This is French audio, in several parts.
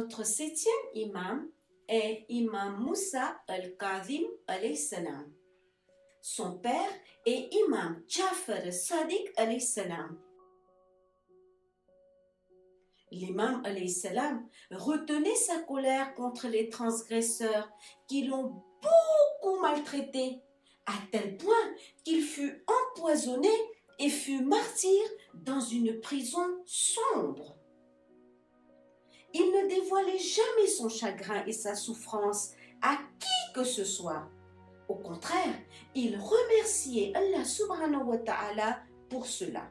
Notre septième imam est Imam Moussa al-Kadhim alayhi salam. Son père est Imam Jafar al-Sadiq alayhi salam. L'imam alayhi salam retenait sa colère contre les transgresseurs qui l'ont beaucoup maltraité, à tel point qu'il fut empoisonné et fut martyr dans une prison sombre. Il ne dévoilait jamais son chagrin et sa souffrance à qui que ce soit. Au contraire, il remerciait Allah subhanahu wa ta'ala pour cela.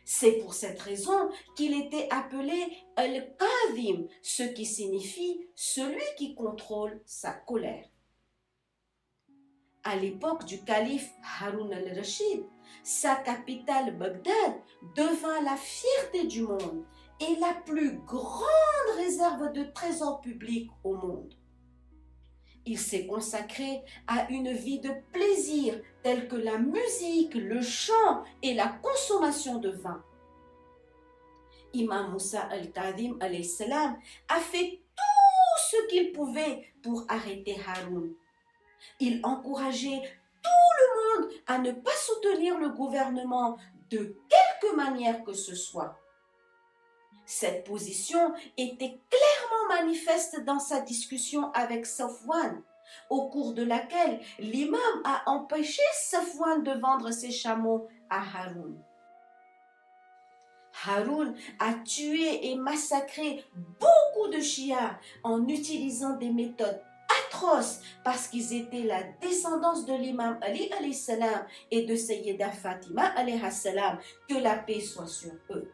C'est pour cette raison qu'il était appelé Al-Kadhim, ce qui signifie celui qui contrôle sa colère. À l'époque du calife Haroun al-Rachid, sa capitale Bagdad devint la fierté du monde et la plus grande réserve de trésors publics au monde. Il s'est consacré à une vie de plaisir telle que la musique, le chant et la consommation de vin. Imam Moussa al-Kadhim alayhi salam a fait tout ce qu'il pouvait pour arrêter Haroun. Il encourageait tout le monde à ne pas soutenir le gouvernement de quelque manière que ce soit. Cette position était clairement manifeste dans sa discussion avec Safwan, au cours de laquelle l'imam a empêché Safwan de vendre ses chameaux à Haroun. Haroun a tué et massacré beaucoup de chiites en utilisant des méthodes atroces parce qu'ils étaient la descendance de l'imam Ali alayhi salam et de Sayyida Fatima alayha salam, que la paix soit sur eux.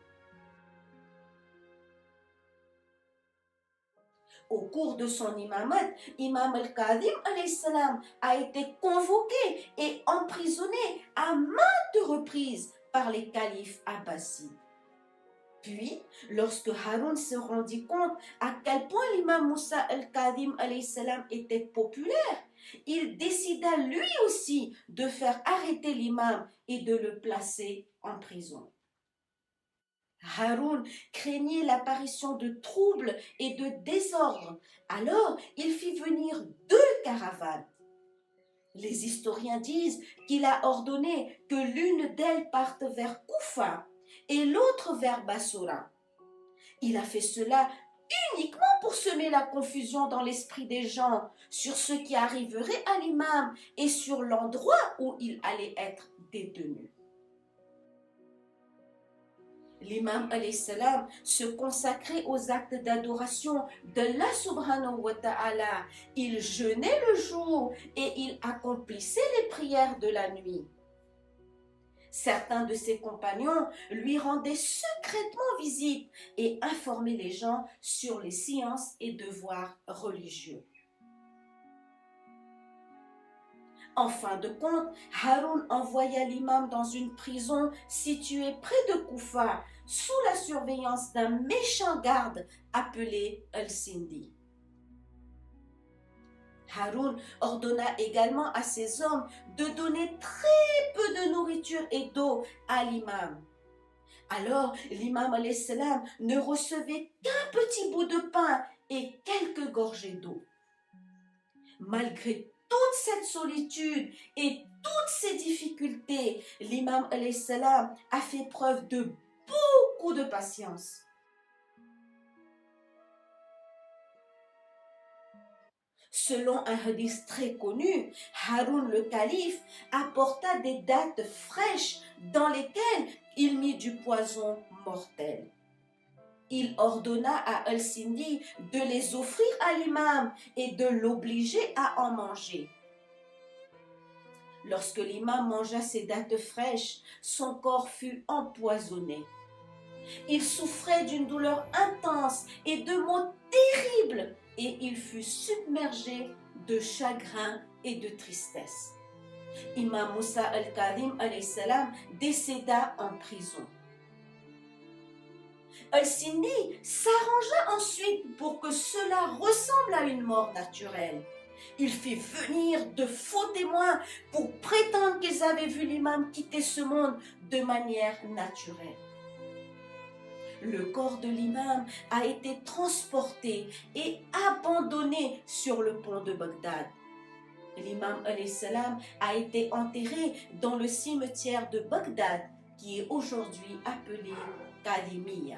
Au cours de son imamat, Imam al-Kadhim alayhi salam a été convoqué et emprisonné à maintes reprises par les califes abbassides. Puis, lorsque Haroun se rendit compte à quel point l'imam Moussa al-Kadhim alayhi salam était populaire, il décida lui aussi de faire arrêter l'imam et de le placer en prison. Haroun craignait l'apparition de troubles et de désordres, alors il fit venir 2 caravanes. Les historiens disent qu'il a ordonné que l'une d'elles parte vers Koufa et l'autre vers Bassorah. Il a fait cela uniquement pour semer la confusion dans l'esprit des gens sur ce qui arriverait à l'imam et sur l'endroit où il allait être détenu. L'imam alayhi salam se consacrait aux actes d'adoration d'Allah subhanahu wa ta'ala. Il jeûnait le jour et il accomplissait les prières de la nuit. Certains de ses compagnons lui rendaient secrètement visite et informaient les gens sur les séances et devoirs religieux. En fin de compte, Haroun envoya l'imam dans une prison située près de Koufa, sous la surveillance d'un méchant garde appelé Al-Sindi. Haroun ordonna également à ses hommes de donner très peu de nourriture et d'eau à l'imam. Alors l'imam alayhi salam ne recevait qu'un petit bout de pain et quelques gorgées d'eau. Malgré toute cette solitude et toutes ces difficultés, l'imam alayhi salam a fait preuve de beaucoup de patience. Selon un hadith très connu, Haroun le calife apporta des dattes fraîches dans lesquelles il mit du poison mortel. Il ordonna à Al-Sindi de les offrir à l'imam et de l'obliger à en manger. Lorsque l'imam mangea ces dattes fraîches, son corps fut empoisonné. Il souffrait d'une douleur intense et de maux terribles et il fut submergé de chagrin et de tristesse. Imam Moussa al-Kadhim alayhi salam décéda en prison. Al-Sindi s'arrangea ensuite pour que cela ressemble à une mort naturelle. Il fit venir de faux témoins pour prétendre qu'ils avaient vu l'imam quitter ce monde de manière naturelle. le corps de l'imam a été transporté et abandonné sur le pont de Bagdad. L'imam alayhi salam a été enterré dans le cimetière de Bagdad qui est aujourd'hui appelé Kadhimiya.